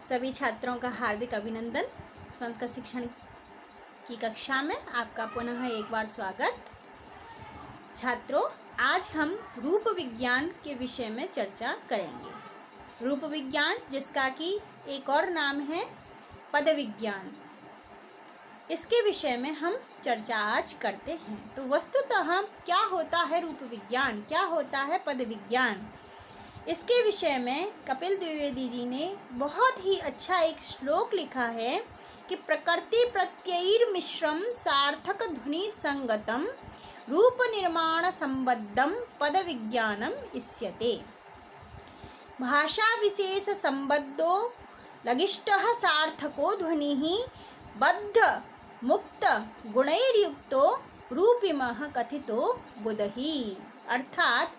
सभी छात्रों का हार्दिक अभिनंदन। संस्कृत शिक्षण की कक्षा में आपका पुनः एक बार स्वागत। छात्रों, आज हम रूप विज्ञान के विषय में चर्चा करेंगे। रूप विज्ञान, जिसका कि एक और नाम है पद विज्ञान, इसके विषय में हम चर्चा आज करते हैं। तो वस्तुतः क्या होता है रूप विज्ञान, क्या होता है पद विज्ञान, इसके विषय में कपिल द्विवेदी जी ने बहुत ही अच्छा एक श्लोक लिखा है कि प्रकृति प्रत्ययर मिश्रम सार्थक ध्वनि संगतम रूप निर्माण संबद्धम पद विज्ञानम इष्यते। भाषा विशेष संबद्धो लगिष्टः सार्थको ध्वनिः बद्ध मुक्त गुणैर्युक्तो रूपिमः कथितो बुधहि। अर्थात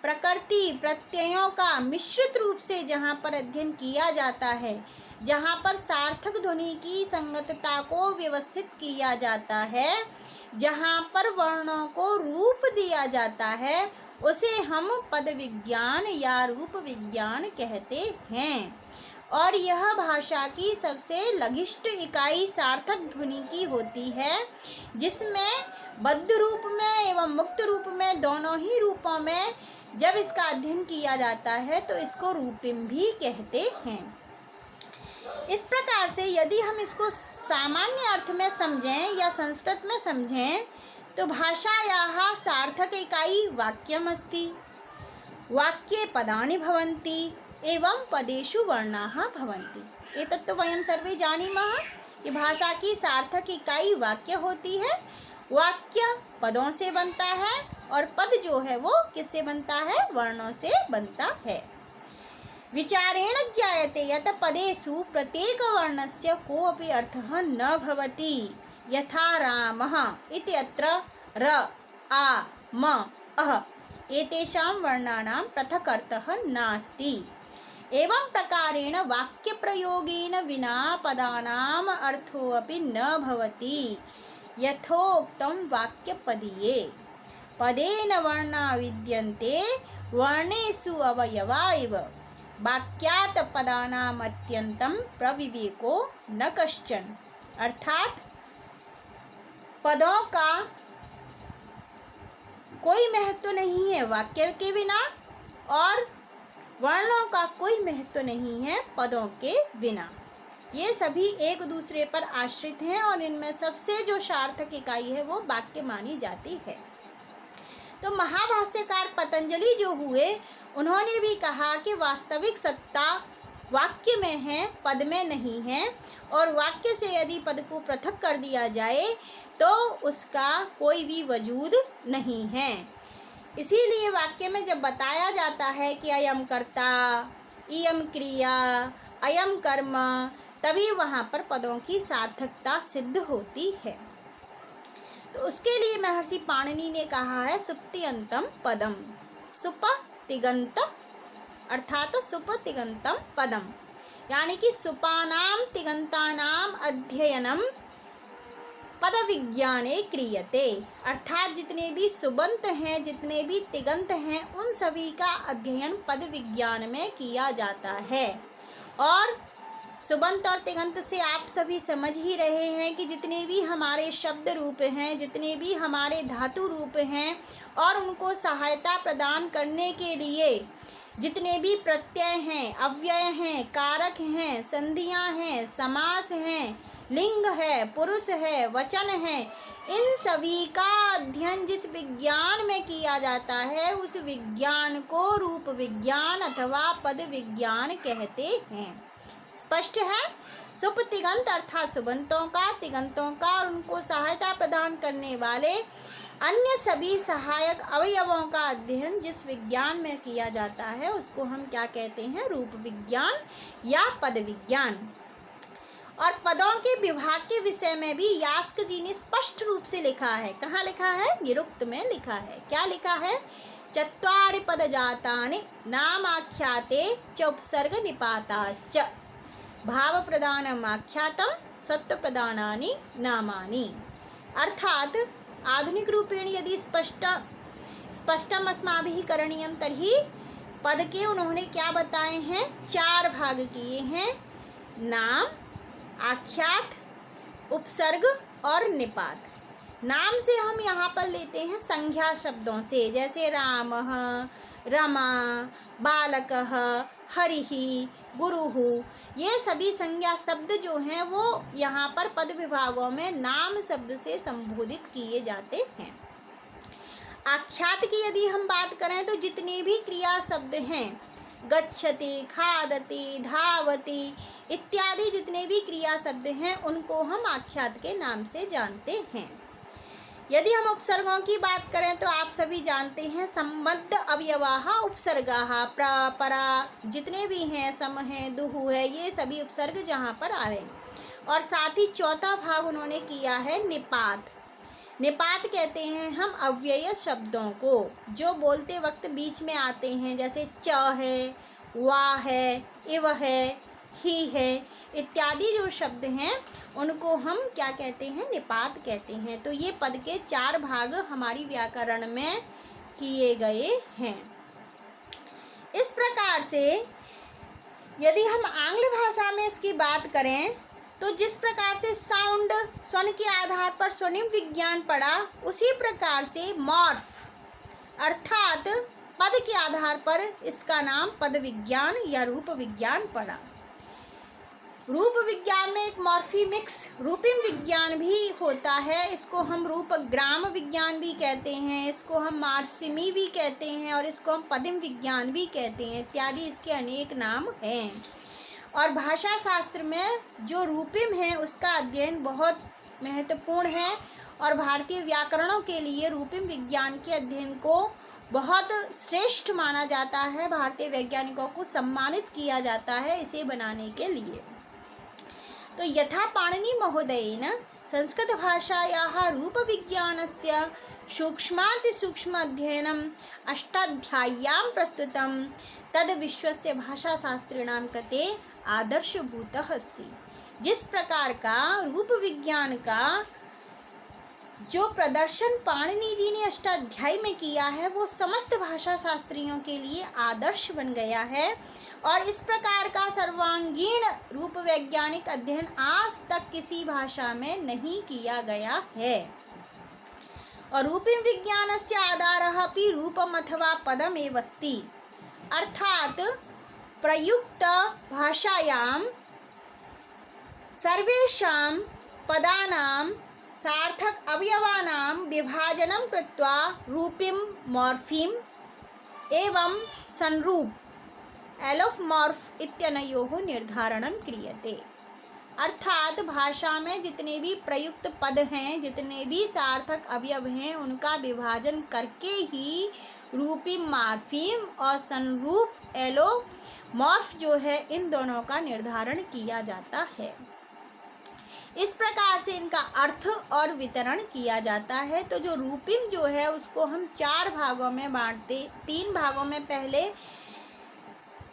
प्रकृति प्रत्ययों का मिश्रित रूप से जहाँ पर अध्ययन किया जाता है, जहाँ पर सार्थक ध्वनि की संगतता को व्यवस्थित किया जाता है, जहाँ पर वर्णों को रूप दिया जाता है, उसे हम पद विज्ञान या रूप विज्ञान कहते हैं। और यह भाषा की सबसे लघिष्ठ इकाई सार्थक ध्वनि की होती है, जिसमें बद्ध रूप में एवं मुक्त रूप में, दोनों ही रूपों में जब इसका अध्ययन किया जाता है तो इसको रूपिम भी कहते हैं। इस प्रकार से यदि हम इसको सामान्य अर्थ में समझें या संस्कृत में समझें तो भाषायाः सार्थक इकाई वाक्यम अस्ति, वाक्ये पदानि भवन्ति एवं पदेषु वर्णाः भवन्ति। एतत् तो वयं सर्वे जानीमः कि भाषा की सार्थक इकाई वाक्य होती है, वाक्य पदों से बनता है और पद जो है वो किससे बनता है, वर्णों से बनता है। विचारेण ज्ञायते यत् पदेषु प्रत्येक वर्णस्य कोऽपि अर्थः न भवति। यथा रामः इत्यत्र र आ म अः एतेषां वर्णानां पृथक् अर्थः नास्ति। एवं प्रकारेण वाक्यप्रयोगेन विना पदानाम् अर्थोऽपि न भवति। यथोक्तं वाक्यपदीये पदेन वर्णा विद्यन्ते वर्णेषु अवयवा इव वाक्यात् पदानाम् अत्यन्तं प्रविवेको न कश्चन। अर्थात पदों का कोई महत्व नहीं है वाक्य के बिना और वर्णों का कोई महत्व नहीं है पदों के बिना। ये सभी एक दूसरे पर आश्रित हैं और इनमें सबसे जो सार्थक इकाई है वो वाक्य मानी जाती है। तो महाभाष्यकार पतंजलि जो हुए, उन्होंने भी कहा कि वास्तविक सत्ता वाक्य में है, पद में नहीं है, और वाक्य से यदि पद को पृथक कर दिया जाए तो उसका कोई भी वजूद नहीं है। इसीलिए वाक्य में जब बताया जाता है कि अयम कर्ता, इयम क्रिया, अयम कर्म, तभी वहाँ पर पदों की सार्थकता सिद्ध होती है। तो उसके लिए महर्षि पाणिनि ने कहा है सुप्त्यंतम पदम, सुप तिगंत अर्थात सुप तिगंतम पदम, यानी कि सुपानाम तिगंतानाम अध्ययनम पद विज्ञाने क्रियते। अर्थात जितने भी सुबंत हैं, जितने भी तिगंत हैं, उन सभी का अध्ययन पद विज्ञान में किया जाता है। और सुबंत और तिगंत से आप सभी समझ ही रहे हैं कि जितने भी हमारे शब्द रूप हैं, जितने भी हमारे धातु रूप हैं, और उनको सहायता प्रदान करने के लिए जितने भी प्रत्यय हैं, अव्यय हैं, कारक हैं, संधियां हैं, समास हैं, लिंग है, पुरुष है, वचन है, इन सभी का अध्ययन जिस विज्ञान में किया जाता है उस विज्ञान को रूप विज्ञान अथवा पद विज्ञान कहते हैं। स्पष्ट है। सुप तिगंत अर्थात सुबंतों का, तिगंतों का और उनको सहायता प्रदान करने वाले अन्य सभी सहायक अवयवों का अध्ययन जिस विज्ञान में किया जाता है उसको हम क्या कहते हैं, रूप विज्ञान या पद विज्ञान। और पदों के विभाग के विषय में भी यास्क जी ने स्पष्ट रूप से लिखा है। कहाँ लिखा है? निरुक्त में लिखा है। क्या लिखा है? चत्वारि पद जातानि नामाख्याते च उपसर्ग निपाताश्च भाव प्रदानम आख्यातम सत्व प्रदानानि नामानि। अर्थात आधुनिक रूपेण यदि स्पष्टम अस्माभिः करणीयम तर्हि पद के उन्होंने क्या बताए हैं? 4 भाग किए हैं। नाम, आख्यात, उपसर्ग और निपात। नाम से हम यहाँ पर लेते हैं संज्ञा शब्दों से, जैसे रामः, रमा, बालकः, हरिः, गुरुः। ये सभी संज्ञा शब्द जो हैं वो यहाँ पर पद विभागों में नाम शब्द से संबोधित किए जाते हैं। आख्यात की यदि हम बात करें तो जितने भी क्रिया शब्द हैं, गच्छति, खादति, धावति इत्यादि जितने भी क्रिया शब्द हैं उनको हम आख्यात के नाम से जानते हैं। यदि हम उपसर्गों की बात करें तो आप सभी जानते हैं संबद्ध अवयवाः उपसर्गाः, प्र, परा जितने भी हैं, सम है, दुहु है, ये सभी उपसर्ग जहाँ पर आ रहे हैं। और साथ ही चौथा भाग उन्होंने किया है निपात। निपात कहते हैं हम अव्यय शब्दों को जो बोलते वक्त बीच में आते हैं, जैसे च है, वा है, इव है, ही है इत्यादि जो शब्द हैं उनको हम क्या कहते हैं, निपात कहते हैं। तो ये पद के 4 भाग हमारी व्याकरण में किए गए हैं। इस प्रकार से यदि हम आंग्ल भाषा में इसकी बात करें तो जिस प्रकार से साउंड स्वन के आधार पर स्वनिम विज्ञान पड़ा, उसी प्रकार से मॉर्फ अर्थात पद के आधार पर इसका नाम पद विज्ञान या रूप विज्ञान पड़ा। रूप विज्ञान में एक मॉर्फीमिक्स रूपिम विज्ञान भी होता है। इसको हम रूप ग्राम विज्ञान भी कहते हैं, इसको हम मार्सिमी भी कहते हैं और इसको हम पदिम विज्ञान भी कहते हैं इत्यादि इसके अनेक नाम हैं। और भाषा शास्त्र में जो रूपिम है उसका अध्ययन बहुत महत्वपूर्ण है और भारतीय व्याकरणों के लिए रूपिम विज्ञान के अध्ययन को बहुत श्रेष्ठ माना जाता है। भारतीय वैज्ञानिकों को सम्मानित किया जाता है इसे बनाने के लिए। तो यथा पाणिनि महोदयेन संस्कृतभाषायाः रूपविज्ञानस्य सूक्ष्मातिसूक्ष्म अध्ययनम् अष्टाध्याय्यां प्रस्तुतं तद् विश्वस्य भाषाशास्त्रिणां कृते आदर्शभूतः अस्ति। जिस प्रकार का रूप विज्ञान का जो प्रदर्शन पाणिनि जी ने अष्टाध्यायी में किया है वो समस्त भाषा शास्त्रियों के लिए आदर्श बन गया है और इस प्रकार का सर्वांगीण रूप वैज्ञानिक अध्ययन आज तक किसी भाषा में नहीं किया गया है। और रूपिम विज्ञानस्य आधारः अपि रूपम् अथवा पदम् एव अस्ति, अर्थात प्रयुक्त भाषायां सर्वेषां पदानां सार्थक अवयवानां विभाजनं कृत्वा रूपिम मॉर्फीम एवं संरूप एलोफमॉर्फ इत्यनयोः निर्धारणं क्रियते। अर्थात भाषा में जितने भी प्रयुक्त पद हैं, जितने भी सार्थक अवयव हैं, उनका विभाजन करके ही रूपिम मॉर्फीम और संरूप एलोमॉर्फ जो है इन दोनों का निर्धारण किया जाता है। इस प्रकार से इनका अर्थ और वितरण किया जाता है। तो जो रूपिम जो है उसको हम 4 भागों में बांटते, 3 भागों में पहले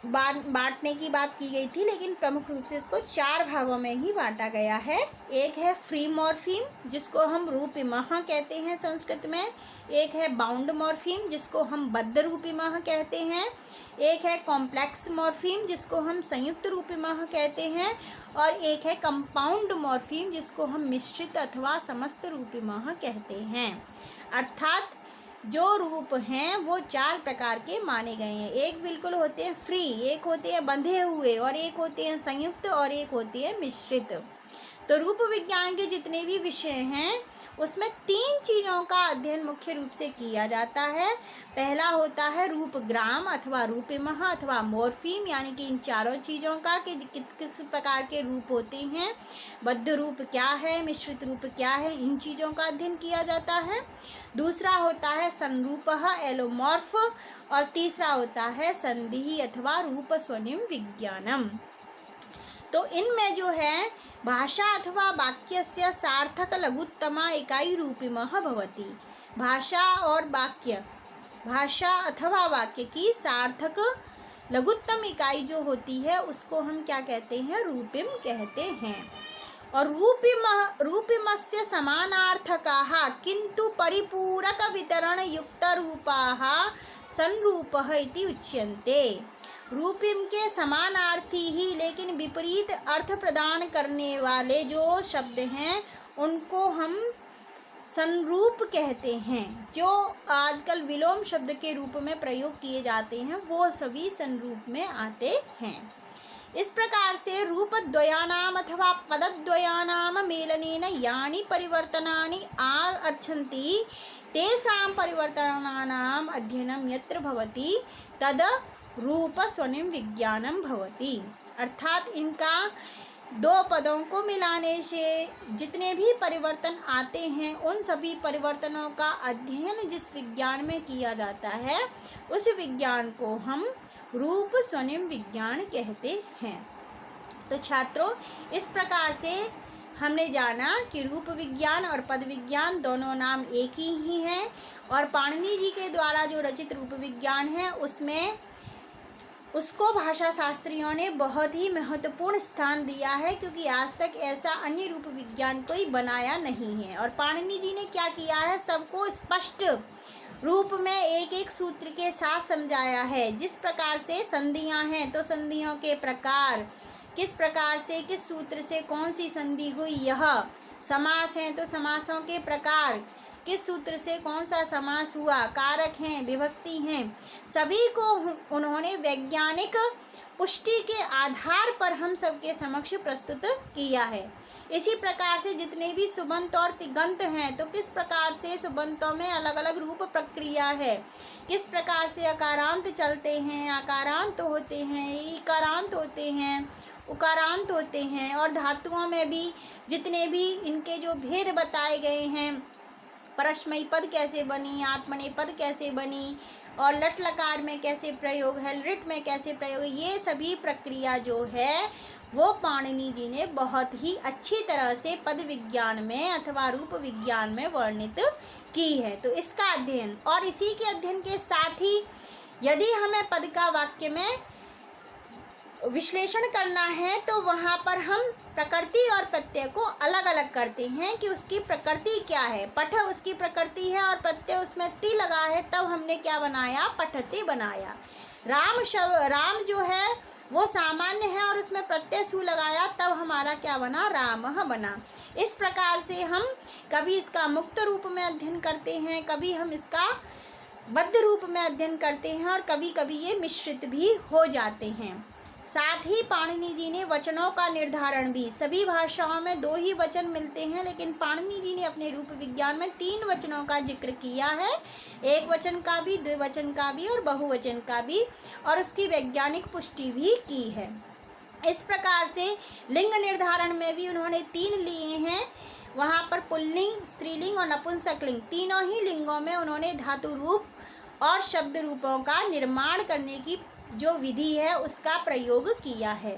बांटने की बात की गई थी, लेकिन प्रमुख रूप से इसको 4 भागों में ही बांटा गया है। एक है फ्री मॉर्फीम जिसको हम रूपिमः कहते हैं संस्कृत में, एक है बाउंड मॉर्फीम जिसको हम बद्ध रूपिमः कहते हैं, एक है कॉम्प्लेक्स मॉर्फीम जिसको हम संयुक्त रूपिमः कहते हैं और एक है कंपाउंड मॉर्फीम जिसको हम मिश्रित अथवा समस्त रूपिमः कहते हैं। अर्थात जो रूप हैं वो 4 प्रकार के माने गए हैं। एक बिल्कुल होते हैं फ्री, एक होते हैं बंधे हुए और एक होते हैं संयुक्त और एक होते हैं मिश्रित। तो रूप विज्ञान के जितने भी विषय हैं उसमें 3 चीज़ों का अध्ययन मुख्य रूप से किया जाता है। पहला होता है रूप ग्राम अथवा रूपिमः अथवा मॉर्फीम, यानी कि इन 4 चीज़ों का कि किस प्रकार के रूप होते हैं, बद्ध रूप क्या है, मिश्रित रूप क्या है, इन चीज़ों का अध्ययन किया जाता है। दूसरा होता है संरूपः एलोमॉर्फ और तीसरा होता है संधिः अथवा रूप स्वनिम विज्ञानम। तो इनमें जो है भाषा अथवा वाक्यस्य सार्थक लघुत्तमा इकाई रूपिमः भवति। भाषा और वाक्य, भाषा अथवा वाक्य की सार्थक लघुत्तम इकाई जो होती है उसको हम क्या कहते हैं, रूपिम कहते हैं। और रूपिमस्य समानार्थकाः किंतु परिपूरक वितरण युक्त रूपाः संरूपः इति उच्यन्ते। रूपिम के समानार्थी ही लेकिन विपरीत अर्थ प्रदान करने वाले जो शब्द हैं उनको हम संरूप कहते हैं। जो आजकल विलोम शब्द के रूप में प्रयोग किए जाते हैं वो सभी संरूप में आते हैं। इस प्रकार से रूपद्वयानाम अथवा पदद्वयानाम मेलनेन यानि परिवर्तनानि आगच्छन्ति तेषां परिवर्तनानाम् अध्ययनं यत्र भवति तद रूप स्वयं विज्ञानम भवति। अर्थात इनका दो पदों को मिलाने से जितने भी परिवर्तन आते हैं उन सभी परिवर्तनों का अध्ययन जिस विज्ञान में किया जाता है उस विज्ञान को हम रूप स्वयं विज्ञान कहते हैं। तो छात्रों, इस प्रकार से हमने जाना कि रूप विज्ञान और पद विज्ञान दोनों नाम एक ही हैं और पाणिनि जी के द्वारा जो रचित रूप विज्ञान है उसको भाषा शास्त्रियों ने बहुत ही महत्वपूर्ण स्थान दिया है, क्योंकि आज तक ऐसा अन्य रूप विज्ञान कोई बनाया नहीं है। और पाणिनि जी ने क्या किया है, सबको स्पष्ट रूप में एक एक सूत्र के साथ समझाया है। जिस प्रकार से संधियां हैं तो संधियों के प्रकार, किस प्रकार से किस सूत्र से कौन सी संधि हुई, यह समास हैं तो समासों के प्रकार, किस सूत्र से कौन सा समास हुआ, कारक हैं, विभक्ति हैं, सभी को उन्होंने वैज्ञानिक पुष्टि के आधार पर हम सबके समक्ष प्रस्तुत किया है। इसी प्रकार से जितने भी सुबंत और तिगंत हैं तो किस प्रकार से सुबंतों में अलग अलग रूप प्रक्रिया है, किस प्रकार से अकारांत चलते हैं, आकारांत होते हैं, इकारांत होते हैं, उकारांत होते हैं, और धातुओं में भी जितने भी इनके जो भेद बताए गए हैं, परस्मयी पद कैसे बनी, आत्मनेपद पद कैसे बनी, और लट लकार में कैसे प्रयोग है, लिट में कैसे प्रयोग है, ये सभी प्रक्रिया जो है वो पाणिनि जी ने बहुत ही अच्छी तरह से पद विज्ञान में अथवा रूप विज्ञान में वर्णित की है। तो इसका अध्ययन और इसी के अध्ययन के साथ ही यदि हमें पद का वाक्य में विश्लेषण करना है तो वहाँ पर हम प्रकृति और प्रत्यय को अलग अलग करते हैं कि उसकी प्रकृति क्या है। पठ उसकी प्रकृति है और प्रत्यय उसमें ति लगा है, तब हमने क्या बनाया, पठति बनाया। राम जो है वो सामान्य है और उसमें प्रत्यय सु लगाया, तब हमारा क्या बना, रामः बना। इस प्रकार से हम कभी इसका मुक्त रूप में अध्ययन करते हैं, कभी हम इसका बद्ध रूप में अध्ययन करते हैं और कभी कभी ये मिश्रित भी हो जाते हैं। साथ ही पाणिनि जी ने वचनों का निर्धारण भी, सभी भाषाओं में 2 ही वचन मिलते हैं लेकिन पाणिनि जी ने अपने रूप विज्ञान में 3 वचनों का जिक्र किया है, एक वचन का भी, द्विवचन का भी और बहुवचन का भी, और उसकी वैज्ञानिक पुष्टि भी की है। इस प्रकार से लिंग निर्धारण में भी उन्होंने 3 लिए हैं। वहाँ पर पुल्लिंग, स्त्रीलिंग और नपुंसकलिंग तीनों ही लिंगों में उन्होंने धातु रूप और शब्द रूपों का निर्माण करने की जो विधि है उसका प्रयोग किया है।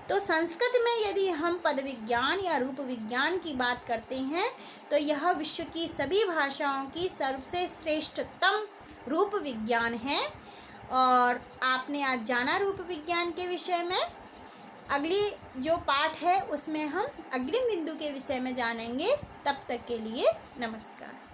तो संस्कृत में यदि हम पद विज्ञान या रूप विज्ञान की बात करते हैं तो यह विश्व की सभी भाषाओं की सबसे श्रेष्ठतम रूप विज्ञान है। और आपने आज जाना रूप विज्ञान के विषय में। अगली जो पाठ है उसमें हम अग्रिम बिंदु के विषय में जानेंगे। तब तक के लिए नमस्कार।